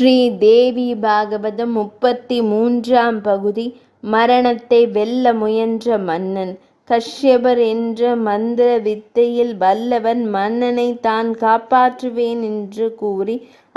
ஸ்ரீ தேவி பாகவதம் 33ஆம் பகுதி. மரணத்தை வெல்ல முயன்ற மன்னன். கஷ்யபர் என்ற மந்திர வித்தையில் வல்லவன் மன்னனை தான் காப்பாற்றுவேன் என்று கூறி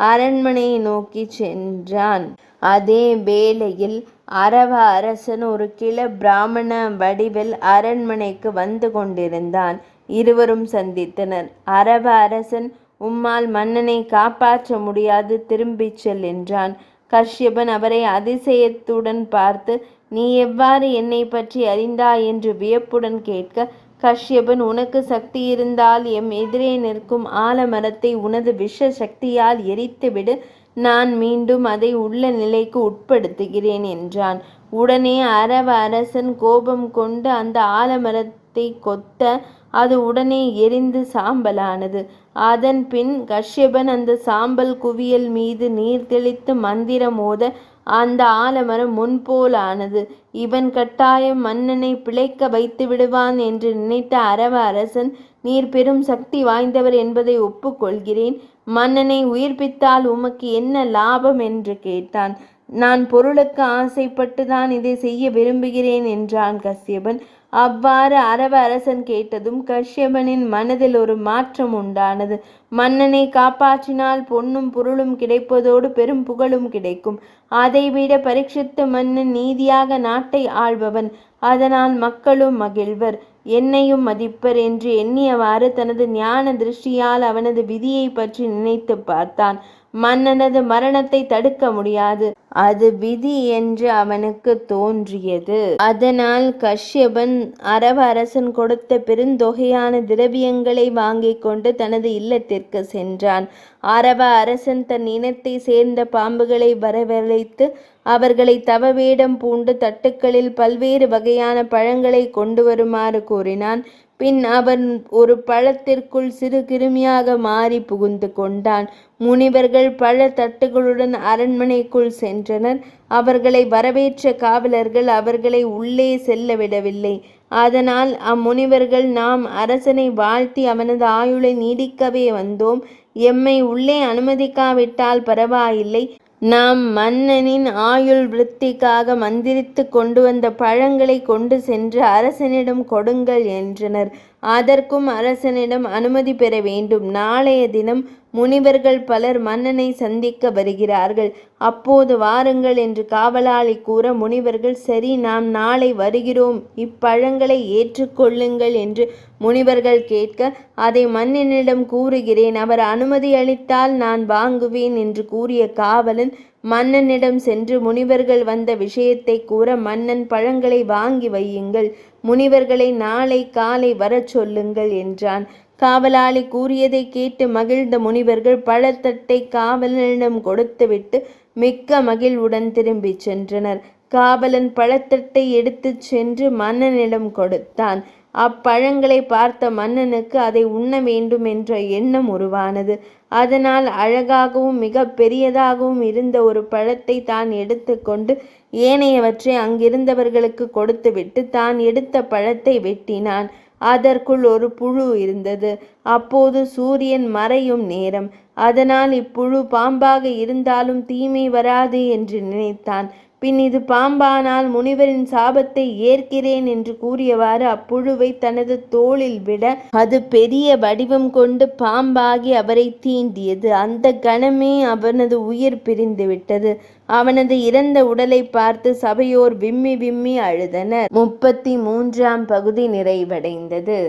அரண்மனையை நோக்கி சென்றான். அதே வேளையில் அரவ அரசன் ஒரு கிழ பிராமண வடிவில் அரண்மனைக்கு வந்து கொண்டிருந்தான். இருவரும் சந்தித்தனர். அரவ அரசன், உம்மால் மன்னனை காப்பாற்ற முடியாது, திரும்பிச் செல் என்றான். கஷ்யபன் அவரை அதிசயத்துடன் பார்த்து, நீ எவ்வாறு என்னை பற்றி அறிந்தாய் என்று வியப்புடன் கேட்க, கஷ்யபன், உனக்கு சக்தி இருந்தால் எம் எதிரே நிற்கும் ஆலமரத்தை உனது விஷ சக்தியால் எரித்துவிடு, நான் மீண்டும் அதை உள்ள நிலைக்கு உட்படுத்துகிறேன் என்றான். உடனே அரவ அரசன் கோபம் கொண்டு அந்த ஆலமரத்தை கொத்த அது உடனே எரிந்து சாம்பலானது. அதன் பின் கஷ்யபன் அந்த சாம்பல் குவியல் மீது நீர் தெளித்து மந்திரம் ஓத அந்த ஆலமரம் முன்போல் ஆனது. இவன் கட்டாயம் மன்னனை பிழைக்க வைத்து விடுவான் என்று நினைத்த அரவ அரசன், நீர் பெரும் சக்தி வாய்ந்தவர் என்பதை ஒப்புக்கொள்கிறேன். மன்னனை உயிர்ப்பித்தால் உமக்கு என்ன லாபம் என்று கேட்டான். நான் பொருளுக்கு ஆசைப்பட்டுதான் இதை செய்ய விரும்புகிறேன் என்றான் கஷ்யபன். அவ்வாறு அரவ அரசன் கேட்டதும் கஷ்யபனின் மனதில் ஒரு மாற்றம் உண்டானது. மன்னனை காப்பாற்றினால் பொன்னும் பொருளும் கிடைப்பதோடு பெரும் புகழும் கிடைக்கும். அதைவிட பரீட்சித்து மன்னன் நீதியாக நாட்டை ஆள்பவன், அதனால் மக்களும் மகிழ்வர், என்னையும் மதிப்பர் என்று எண்ணியவாறு தனது ஞான திருஷ்டியால் அவனது விதியை பற்றி நினைத்து பார்த்தான். மன்னனது மரணத்தை தடுக்க முடியாது, அது விதி என்று அவனுக்கு தோன்றியது. அதனால் கஷ்யபன் அரவ அரசன் கொடுத்த பெருந்தொகையான திரவியங்களை வாங்கி கொண்டு தனது இல்லத்திற்கு சென்றான். அரவ அரசன் தன் இனத்தை சேர்ந்த பாம்புகளை வரவழைத்து அவர்களை தவவேடம் பூண்டு தட்டுக்களில் பல்வேறு வகையான பழங்களை கொண்டு வருமாறு கூறினான். பின் அவன் ஒரு பழத்திற்குள் சிறு கிருமியாக மாறி புகுந்து கொண்டான். முனிவர்கள் பழ தட்டுகளுடன் அரண்மனைக்குள் சென்றனர். அவர்களை வரவேற்ற காவலர்கள் அவர்களை உள்ளே செல்ல விடவில்லை. அதனால் அம்முனிவர்கள், நாம் அரசனை வாழ்த்தி அவனது ஆயுளை நீடிக்கவே வந்தோம், எம்மை உள்ளே அனுமதிக்காவிட்டால் பரவாயில்லை, நாம் மன்னனின் ஆயுள் விருத்திக்காக மந்திரித்து கொண்டு வந்த பழங்களை கொண்டு சென்று அரசனிடம் கொடுங்கள் என்றனர். அதற்கும் அரசனிடம் அனுமதி பெற வேண்டும். நாளைய தினம் முனிவர்கள் பலர் மன்னனை சந்திக்க வருகிறார்கள், அப்போது வாருங்கள் என்று காவலாளி கூற, முனிவர்கள், சரி, நாம் நாளை வருகிறோம், இப்பழங்களை ஏற்றுக்கொள்ளுங்கள் என்று முனிவர்கள் கேட்க, அதை மன்னனிடம் கூறுகிறேன், அவர் அனுமதி அளித்தால் நான் வாங்குவேன் என்று கூறிய காவலன் மன்னனிடம் சென்று முனிவர்கள் வந்த விஷயத்தை கூற, மன்னன் பழங்களை வாங்கி வையுங்கள், முனிவர்களை நாளை காலை வரச் சொல்லுங்கள் என்றான். காவலாளி கூறியதை கேட்டு மகிழ்ந்த முனிவர்கள் பழத்தட்டை காவலனிடம் கொடுத்துவிட்டு மிக்க மகிழ்வுடன் திரும்பிச் சென்றனர். காவலன் பழத்தட்டை எடுத்துச் சென்று மன்னனிடம் கொடுத்தான். அப்பழங்களை பார்த்த மன்னனுக்கு அதை உண்ண வேண்டும் என்ற எண்ணம் உருவானது. அதனால் அழகாகவும் மிக பெரியதாகவும் இருந்த ஒரு பழத்தை தான் எடுத்துக்கொண்டு ஏனையவற்றை அங்கிருந்தவர்களுக்கு கொடுத்துவிட்டு தான் எடுத்த பழத்தை வெட்டினான். அதற்குள் ஒரு புழு இருந்தது. அப்போது சூரியன் மறையும் நேரம். அதனால் இப்புழு பாம்பாக இருந்தாலும் தீமை வராது என்று நினைத்தான். பின் இது பாம்பானால் முனிவரின் சாபத்தை ஏற்கிறேன் என்று கூறியவாறு அப்புழுவை தனது தோளில் விட அது பெரிய வடிவம் கொண்டு பாம்பாகி அவரை தீண்டியது. அந்த கணமே அவனது உயிர் பிரிந்துவிட்டது. அவனது இறந்த உடலை பார்த்து சபையோர் விம்மி விம்மி அழுதனர். 33ஆம் பகுதி நிறைவடைந்தது.